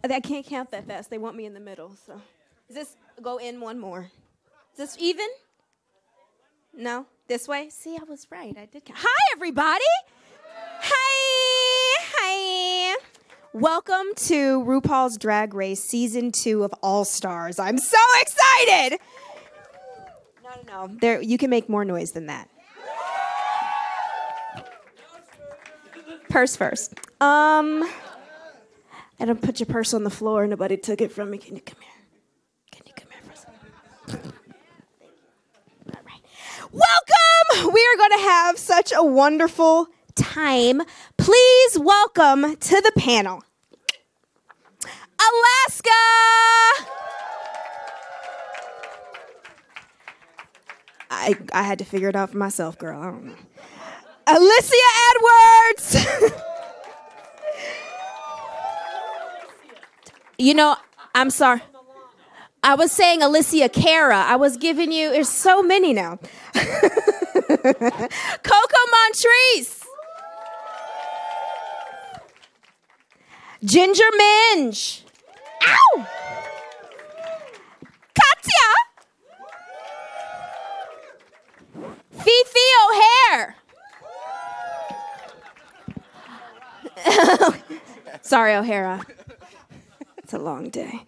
I can't count that fast. They want me in the middle. So, is this go in one more? Is this even? No, this way. See, I was right. I did count. Hi, everybody. Hi. Welcome to RuPaul's Drag Race Season 2 of All Stars. I'm so excited. No. There, you can make more noise than that. Purse first. I don't put your purse on the floor. Nobody took it from me. Can you come here? For a second? Thank you. All right. Welcome. We are going to have such a wonderful time. Please welcome to the panel, Alaska. I had to figure it out for myself, girl. I don't know. Alicia Edwards. I'm sorry. I was saying Alicia Cara. I was giving you, there's so many now. Coco Montrese. Ginger Minge. Ow! Katya. Fifi O'Hare. Sorry, O'Hara. It's a long day.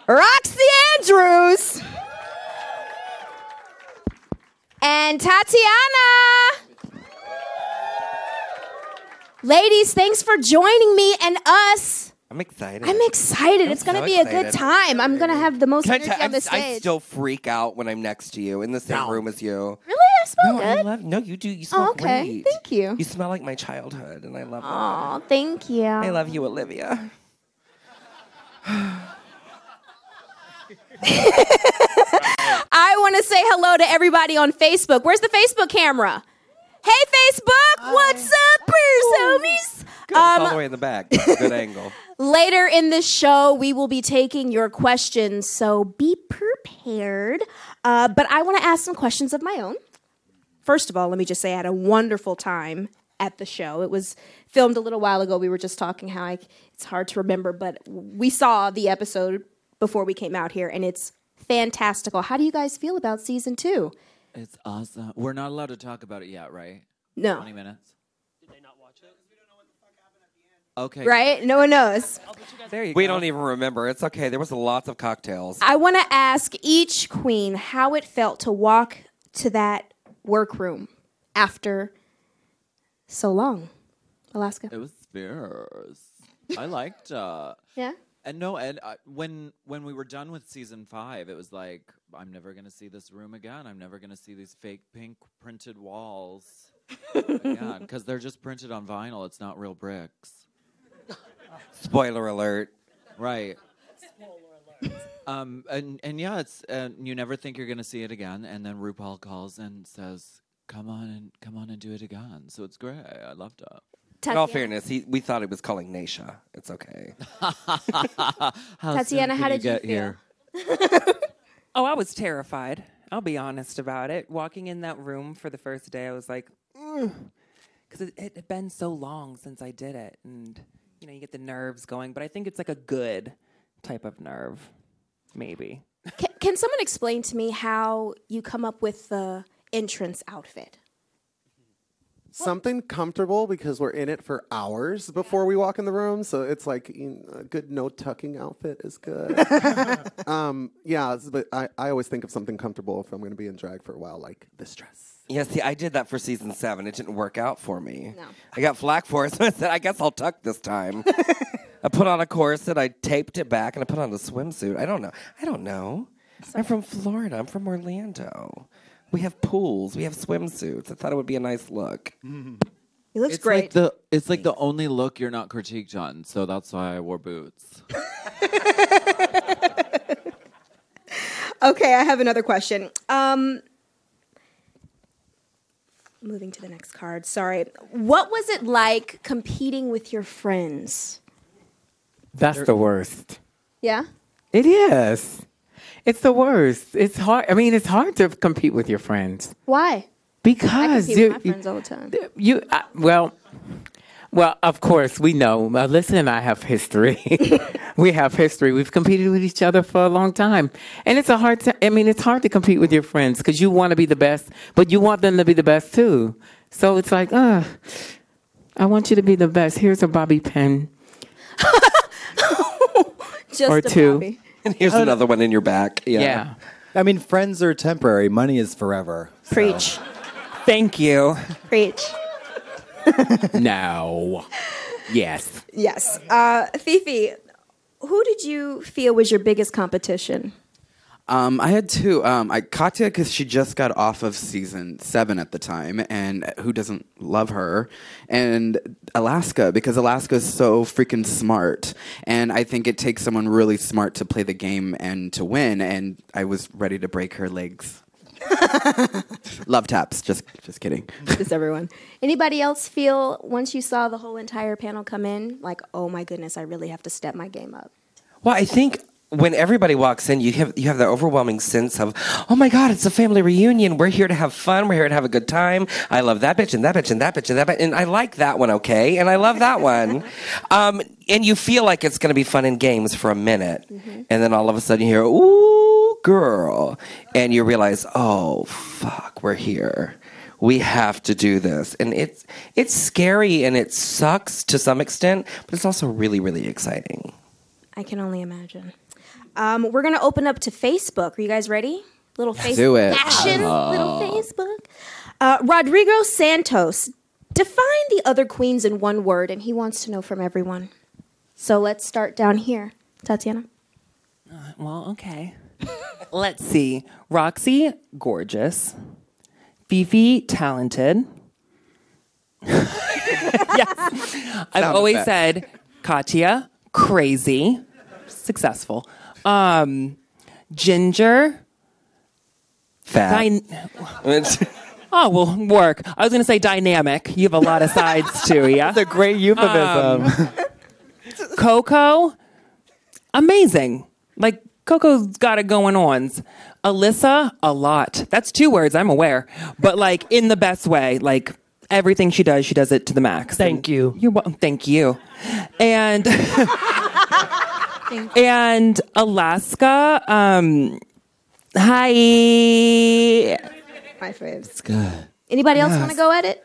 Roxy Andrews. And Tatiana. Ladies, thanks for joining me and us. I'm excited. It's going to be a good time. I'm going to have the most energy on the stage. I still freak out when I'm next to you in the same room as you. Really? I smell good? No, you do. You smell great. Thank you. You smell like my childhood, and I love that. Oh, thank you. I love you, Olivia. I want to say hello to everybody on Facebook. Where's the Facebook camera? Hey, Facebook. What's up, homies? Good. All the way in the back. Good angle. Later in this show, we will be taking your questions, so be prepared. But I want to ask some questions of my own. First of all, let me just say I had a wonderful time at the show. It was filmed a little while ago. We were just talking how it's hard to remember, but we saw the episode before we came out here, and it's fantastical. How do you guys feel about season 2? It's awesome. We're not allowed to talk about it yet, right? No. 20 minutes. Did they not watch it? We don't know what the fuck happened at the end. Okay. Right? No one knows. There you go. We don't even remember. It's okay. There was lots of cocktails. I want to ask each queen how it felt to walk to that workroom after so long. Alaska? It was fierce. I liked Yeah? And when we were done with season 5, it was like, I'm never going to see this room again. I'm never going to see these fake pink printed walls again, because they're just printed on vinyl. It's not real bricks. Spoiler alert. Right. And yeah, it's you never think you're going to see it again, and then RuPaul calls and says, come on and do it again. So it's great. I loved it. In all fairness, we thought he was calling Naisha. It's okay. Tatiana, how did you feel? Here? Oh, I was terrified. I'll be honest about it. Walking in that room for the first day, I was like, because it had been so long since I did it. And, you get the nerves going. But I think it's like a good type of nerve, maybe. Can someone explain to me how you come up with the entrance outfit? Something comfortable, because we're in it for hours before we walk in the room. So it's like a good no-tucking outfit is good. But I always think of something comfortable if I'm going to be in drag for a while, like this dress. Yeah, see, I did that for season 7. It didn't work out for me. No. I got flack for it, so I said, I guess I'll tuck this time. I put on a corset, I taped it back, and I put on a swimsuit. I don't know. I'm from Florida. I'm from Orlando. We have pools. We have swimsuits. I thought it would be a nice look. It looks great. It's like the only look you're not critiqued on, so that's why I wore boots. Okay, I have another question. Moving to the next card. Sorry. What was it like competing with your friends? That's the worst. Yeah? It is. It's the worst. It's hard. I mean, it's hard to compete with your friends. Why? Because I compete with my friends all the time. Well, of course, we know. Alyssa and I have history. We have history. We've competed with each other for a long time. And it's it's hard to compete with your friends because you want to be the best, but you want them to be the best too. So it's like, I want you to be the best. Here's a bobby pin. Just or a two. Bobby. And here's another one in your back. Yeah. I mean, friends are temporary. Money is forever. So. Preach. Thank you. Preach. No. Yes. Yes. Fifi, who did you feel was your biggest competition? I had two. Katya, because she just got off of season 7 at the time, and who doesn't love her? And Alaska, because Alaska is so freaking smart, and I think it takes someone really smart to play the game and to win. And I was ready to break her legs. Love taps. Just kidding. Just everyone. Anybody else feel once you saw the whole entire panel come in, like, oh my goodness, I really have to step my game up? Well, I think when everybody walks in, you have the overwhelming sense of, oh my God, it's a family reunion. We're here to have fun. We're here to have a good time. I love that bitch and that bitch and that bitch and that bitch. And I like that one, okay? And I love that one. And you feel like it's going to be fun and games for a minute. Mm-hmm. And then all of a sudden you hear, ooh, girl. And you realize, oh, fuck, we're here. We have to do this. And it's scary and it sucks to some extent, but it's also really, really exciting. I can only imagine. We're going to open up to Facebook. Are you guys ready? Little Facebook do it. action. Little Facebook. Rodrigo Santos. Define the other queens in one word, and he wants to know from everyone. So let's start down here. Tatiana. Well, okay. Let's see. Roxy, gorgeous. Fifi, talented. Yes. I've always said Katya, crazy. Successful. Ginger. Fat. Oh, well, work. I was going to say dynamic. You have a lot of sides too, yeah? That's a great euphemism. Coco, amazing. Like, Coco's got it going on. Alyssa, a lot. That's 2 words, I'm aware. But, like, in the best way. Like, everything she does it to the max. Thank you. You're welcome. Thank you. And... And Alaska, hi. My faves. It's good. Anybody else want to go at it?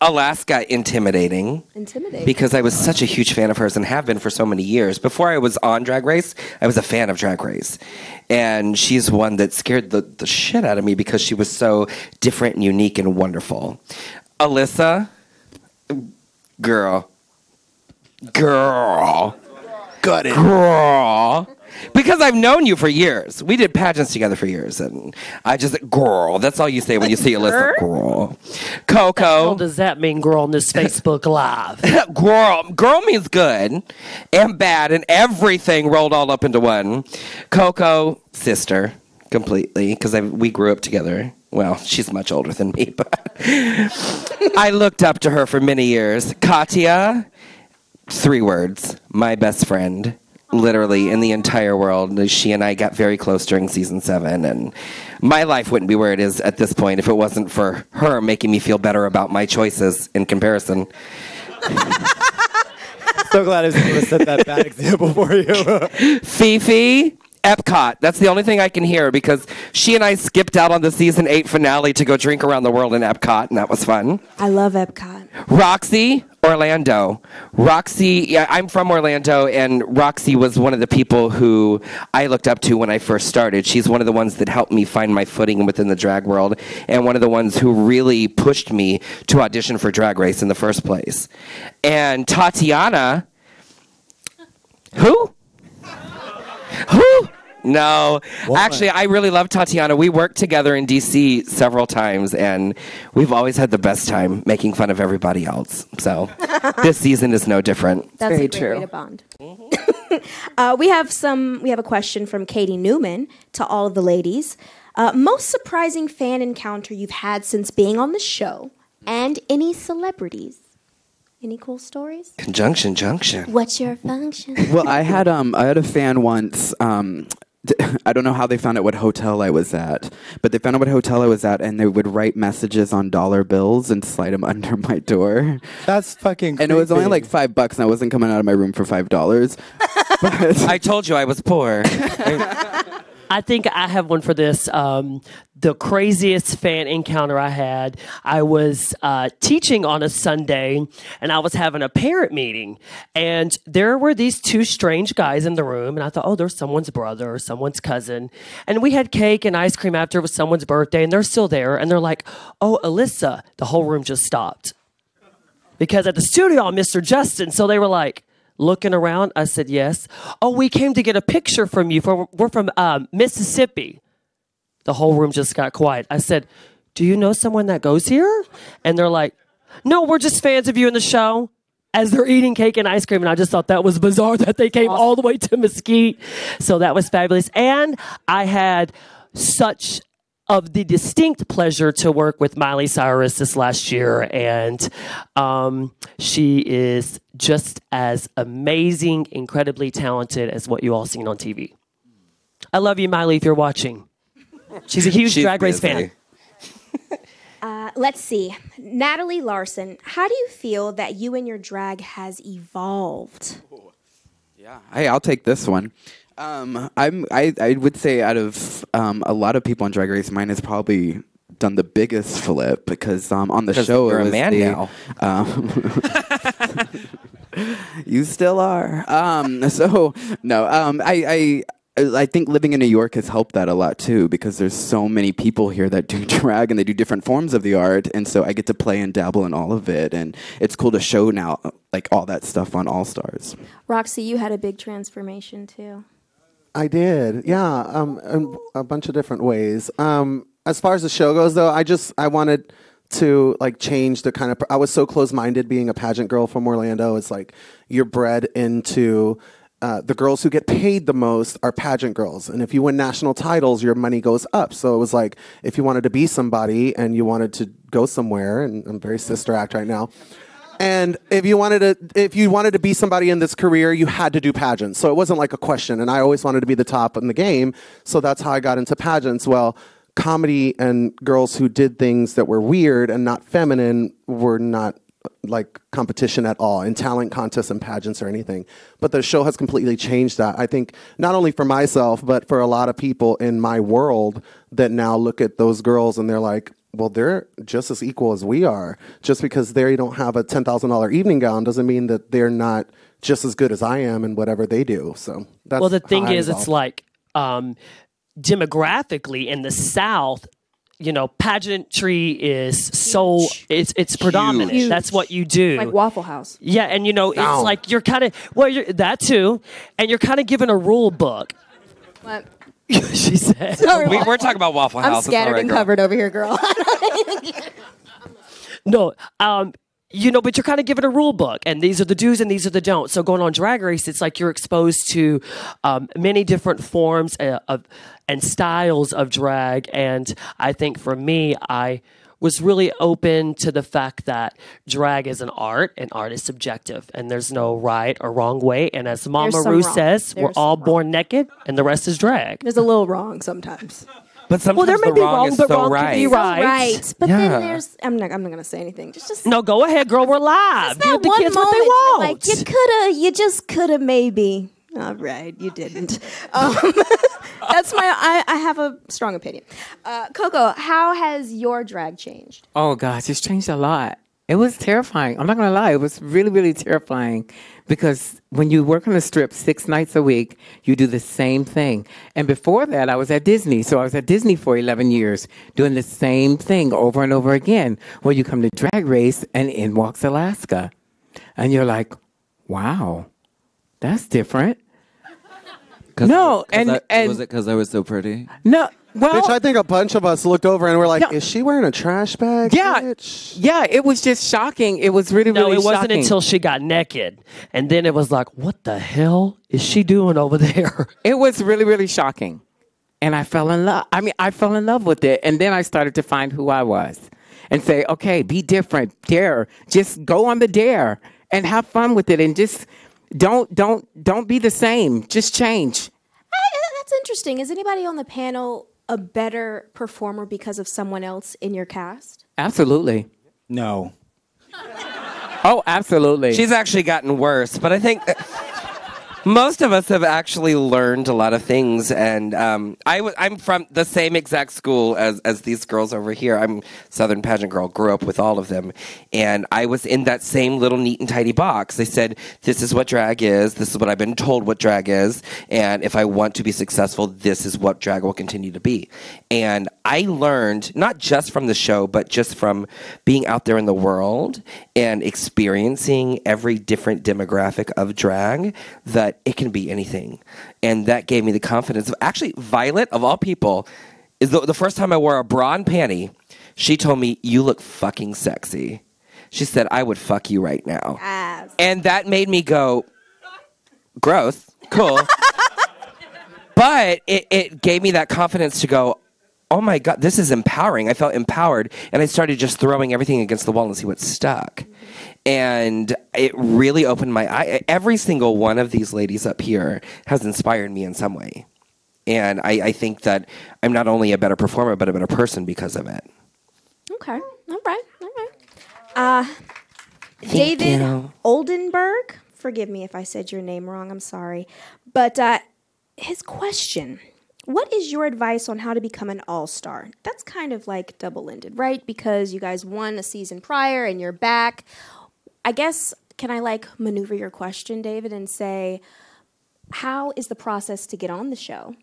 Alaska, intimidating. Intimidating. Because I was such a huge fan of hers and have been for so many years. Before I was on Drag Race, I was a fan of Drag Race. And she's one that scared the shit out of me because she was so different and unique and wonderful. Alyssa, girl. Got it. Girl. Because I've known you for years. We did pageants together for years. And I just, girl. That's all you say when you see Alyssa. Girl. Coco. What does that mean, girl, on this Facebook Live? Girl. Girl means good and bad and everything rolled all up into one. Coco, sister. Completely. Because we grew up together. Well, she's much older than me, but I looked up to her for many years. Katya. 3 words. My best friend. Literally in the entire world. She and I got very close during season 7, and my life wouldn't be where it is at this point if it wasn't for her making me feel better about my choices in comparison. So glad I was able to set that bad example for you. Fifi, Epcot. That's the only thing I can hear because she and I skipped out on the season 8 finale to go drink around the world in Epcot, and that was fun. I love Epcot. Roxy, Orlando. Roxy, yeah, I'm from Orlando, and Roxy was one of the people who I looked up to when I first started. She's one of the ones that helped me find my footing within the drag world, and one of the ones who really pushed me to audition for Drag Race in the first place. And Tatiana, who? No. Actually, I really love Tatiana. We worked together in D.C. several times, and we've always had the best time making fun of everybody else. So this season is no different. That's very a great true. way to bond. We have a question from Katie Newman to all of the ladies. Most surprising fan encounter you've had since being on the show, and any celebrities? Any cool stories? Conjunction junction. What's your function? Well, I had a fan once. I don't know how they found out what hotel I was at, but they found out what hotel I was at, and they would write messages on dollar bills and slide them under my door. That's fucking creepy. And it was only like $5, and I wasn't coming out of my room for $5. But I told you I was poor. I think I have one for this. The craziest fan encounter I had, I was teaching on a Sunday, and I was having a parent meeting. And there were these two strange guys in the room, and I thought, oh, there's someone's brother or someone's cousin. And we had cake and ice cream after it was someone's birthday, and they're still there. And they're like, oh, Alyssa. The whole room just stopped. Because at the studio, I'm Mr. Justin. So they were like, looking around, I said, yes. Oh, we came to get a picture from you. We're from Mississippi. The whole room just got quiet. I said, do you know someone that goes here? And they're like, no, we're just fans of you in the show. As they're eating cake and ice cream. And I just thought that was bizarre that they came all the way to Mesquite. So that was fabulous. And I had such of the distinct pleasure to work with Miley Cyrus this last year, and she is just as amazing, incredibly talented as what you all seen on TV. I love you, Miley, if you're watching. She's a huge Drag Race fan. Let's see. Natalie Larson, how do you feel that you and your drag has evolved? yeah, hey, I'll take this one. I would say out of a lot of people on Drag Race, mine has probably done the biggest flip because on the show you're it was a man now. You still are. So no, I think living in New York has helped that a lot too because there's so many people here that do drag and they do different forms of the art, and so I get to play and dabble in all of it, and it's cool to show now like all that stuff on All Stars. Roxy, you had a big transformation too. I did, yeah, in a bunch of different ways. As far as the show goes, though, I wanted to like change the kind of. I was so close-minded being a pageant girl from Orlando. It's like you're bred into the girls who get paid the most are pageant girls, and if you win national titles, your money goes up. So it was like if you wanted to be somebody and you wanted to go somewhere, and I'm very sister act right now. And if you wanted to be somebody in this career, you had to do pageants. So it wasn't like a question. And I always wanted to be the top in the game. So that's how I got into pageants. Well, comedy and girls who did things that were weird and not feminine were not like competition at all in talent contests and pageants or anything. But the show has completely changed that. I think not only for myself, but for a lot of people in my world that now look at those girls and they're like, well, they're just as equal as we are. Just because they don't have a $10,000 evening gown doesn't mean that they're not just as good as I am in whatever they do. So that's well, the thing how I is, evolved. it's like demographically in the South, you know, pageantry is so it's predominant. Huge. That's what you do. Like Waffle House. Yeah, and you know, it's like you're kind of you're that too, and you're kind of given a rule book. What? She said. We're talking about Waffle House. I'm It's scattered all right, and girl. covered over here, girl. No, you know, but you're kind of given a rule book, and these are the do's and these are the don'ts. So going on Drag Race, it's like you're exposed to many different forms of and styles of drag. And I think for me, I was really open to the fact that drag is an art, and art is subjective, and there's no right or wrong way. And as Mama There's some Ru wrong. says, we're There's all some born naked, and the rest is drag. There's a little wrong sometimes. But sometimes Well, there may the be wrong wrong, is but so wrong right. can be right. Right. But Yeah. then there's I'm not gonna say anything. Just No, go ahead, girl. We're live. that Give the one kids moment what they you're want. like you just coulda maybe. All right, you didn't. That's I have a strong opinion. Coco, how has your drag changed? Oh gosh, it's changed a lot. It was terrifying. I'm not gonna lie, it was really, really terrifying because when you work on the strip 6 nights a week, you do the same thing. And before that, I was at Disney. So I was at Disney for 11 years doing the same thing over and over again. Well, you come to Drag Race and in walks Alaska. And you're like, wow, that's different. No, and was it because I was so pretty? no, well, Bitch, I think a bunch of us looked over and we're like, Yeah. is she wearing a trash bag? yeah, Bitch? yeah, it was just shocking. It was really, No, really it wasn't shocking. until she got naked. And then it was like, what the hell is she doing over there? It was really, really shocking. And I fell in love. I mean, I fell in love with it. And then I started to find who I was and say, okay, be different, dare. Just go on the dare and have fun with it. And just don't be the same. Just change. That's interesting. Is anybody on the panel a better performer because of someone else in your cast? Absolutely. No. Oh, absolutely. She's actually gotten worse, but I think most of us have actually learned a lot of things, and I'm from the same exact school as these girls over here. I'm Southern pageant girl, grew up with all of them, and I was in that same little neat and tidy box. They said, this is what drag is, this is what I've been told what drag is, and if I want to be successful, this is what drag will continue to be. And I learned, not just from the show, but just from being out there in the world and experiencing every different demographic of drag, that it can be anything. And that gave me the confidence of, actually, Violet, of all people, is the first time I wore a bra and panty, she told me, you look fucking sexy. She said, I would fuck you right now. Yes. And that made me go, gross, cool. But it gave me that confidence to go, oh my God, this is empowering. I felt empowered, and I started just throwing everything against the wall and see what stuck. And it really opened my eye. Every single one of these ladies up here has inspired me in some way. And I think that I'm not only a better performer, but a better person because of it. Okay. All right. David Oldenburg. Forgive me if I said your name wrong. I'm sorry. But his question, what is your advice on how to become an all-star? That's kind of like double-ended, right? Because you guys won a season prior and you're back. I guess, can I maneuver your question, David, and say, how is the process to get on the show?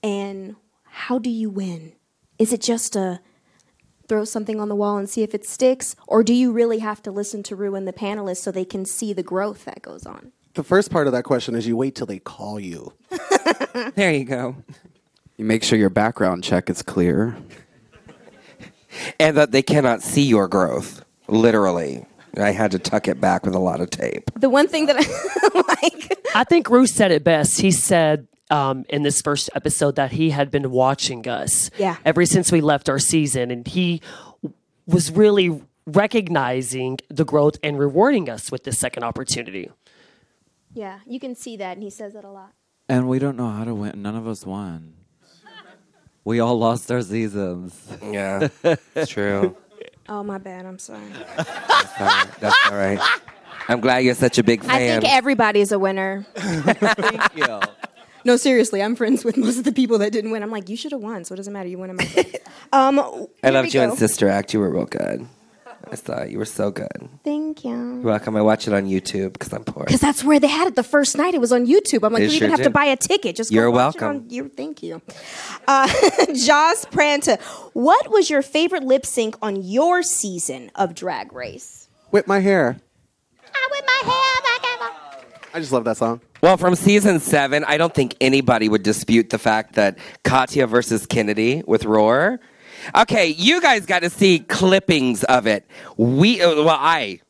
And how do you win? Is it just a throw something on the wall and see if it sticks? Or do you really have to listen to Ru and the panelists so they can see the growth that goes on? The first part of that question is you wait till they call you. There you go. You make sure your background check is clear. And that they cannot see your growth, literally. I had to tuck it back with a lot of tape. The one thing that I like... I think Ru said it best. He said in this first episode that he had been watching us ever since we left our season, and he was really recognizing the growth and rewarding us with this second opportunity. Yeah, you can see that, and he says it a lot. And we don't know how to win. None of us won. We all lost our seasons. Yeah, it's true. Oh, my bad. I'm sorry. That's all right. I'm glad you're such a big fan. I think everybody's a winner. Thank you. No, seriously, I'm friends with most of the people that didn't win. I'm like, you should have won, so it doesn't matter. You won in my I loved you in Sister Act. You were real good. I thought you were so good. Thank you. You're welcome. I watch it on YouTube because I'm poor. Because that's where they had it the first night. It was on YouTube. I'm like, They you sure even have to did. buy a ticket. Just go You're watch welcome. It on thank you. Joss Pranta, what was your favorite lip sync on your season of Drag Race? Whip my hair. I whip my hair back ever. I just love that song. Well, from season 7, I don't think anybody would dispute the fact that Katya versus Kennedy with Roar. Okay, you guys got to see clippings of it. I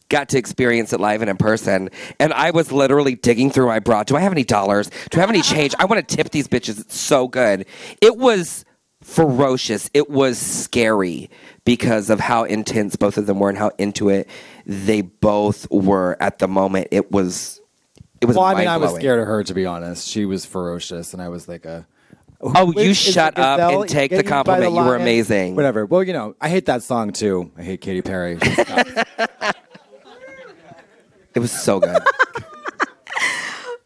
got to experience it live and in person, and I was literally digging through my bra. Do I have any dollars? Do I have any change? I want to tip these bitches. It's so good. It was ferocious. It was scary because of how intense both of them were and how into it they both were at the moment. It was Well, I mean, I was mind-blowing. scared of her, to be honest. She was ferocious, and I was like Oh, you Is shut the up gazelle and take the getting by compliment. You were lion? amazing. Whatever. Well, you know, I hate that song, too. I hate Katy Perry. It was so good.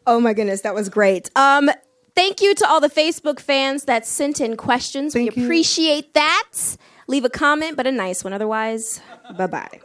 Oh my goodness, that was great. Thank you to all the Facebook fans that sent in questions. We appreciate that. Leave a comment, but a nice one. Otherwise, bye-bye.